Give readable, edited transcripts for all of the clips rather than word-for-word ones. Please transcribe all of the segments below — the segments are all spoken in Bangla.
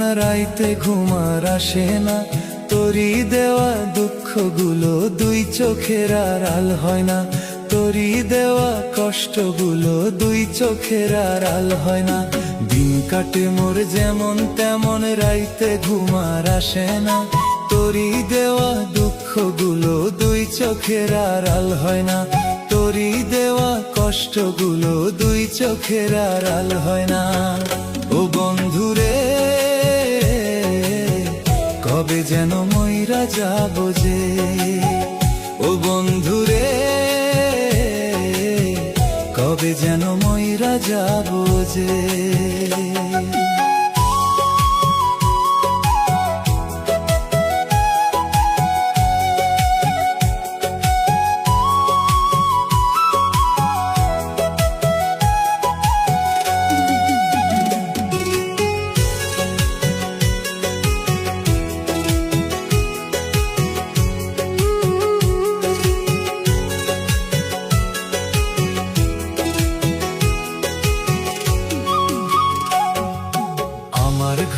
না রাইতে ঘুমার আসে না, তোরি দেওয়া দুঃখগুলো দুই চোখের আড়াল হয় না, তোরি দেওয়া কষ্টগুলো দুই চোখের আড়াল হয় না। দিন কাটে মোর যেমন তেমন রাইতে ঘুমার আসে না, তোরি দেওয়া দুঃখগুলো দুই চোখের আড়াল হয় না, তোরি দেওয়া কষ্টগুলো দুই চোখের আড়াল হয় না। ও বন্ধুরে কবে যেন মইরা যাব যে, ও বন্ধুরে কবে যেন মইরা যাব যে।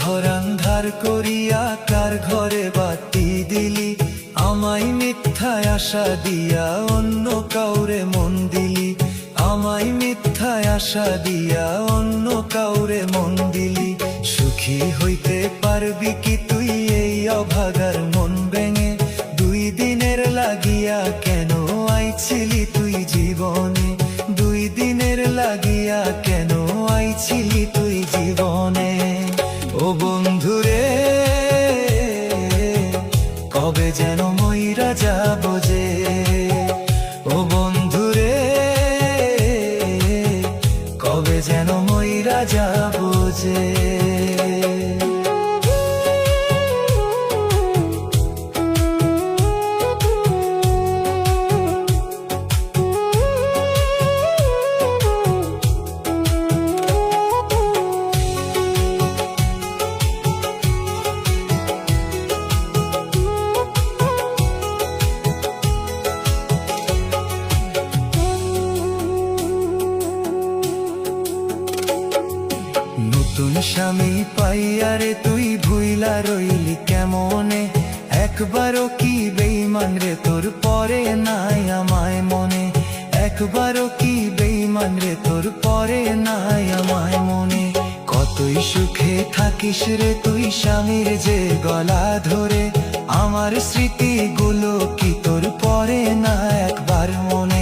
ঘর আন্ধার করিয়া কার ঘরে বাতি দিলি, আমায় মিথ্যায় আশা দিয়া অন্য কাউরে মন দিলি, আমায় মিথ্যায় আশা দিয়া অন্য কাউরে মন দিলি। সুখী হইতে পারবি কি তুই এই অভাগার মন ভেঙে, দুই দিনের লাগিয়া কেন আইছিলি তুই জীবনে, দুই দিনের লাগিয়া কেন আইছিলি তুই জীবনে। ও বন্ধুরে কবে যেন মইরা যাব যে, ও বন্ধুরে কবে যেন মইরা যাব যে। নতুন স্বামী পাইয়ারে তুই ভুইলা রইলি কেমনে, একবারও কি বেঈমান রে তোর পরে নাই আমায় মনে, একবারও কি বেঈমান রে তোর পরে নাই আমায় মনে। কতই সুখে থাকিস রে তুই স্বামীর যে গলা ধরে, আমার স্মৃতিগুলো কি তোর পরে না একবার মনে।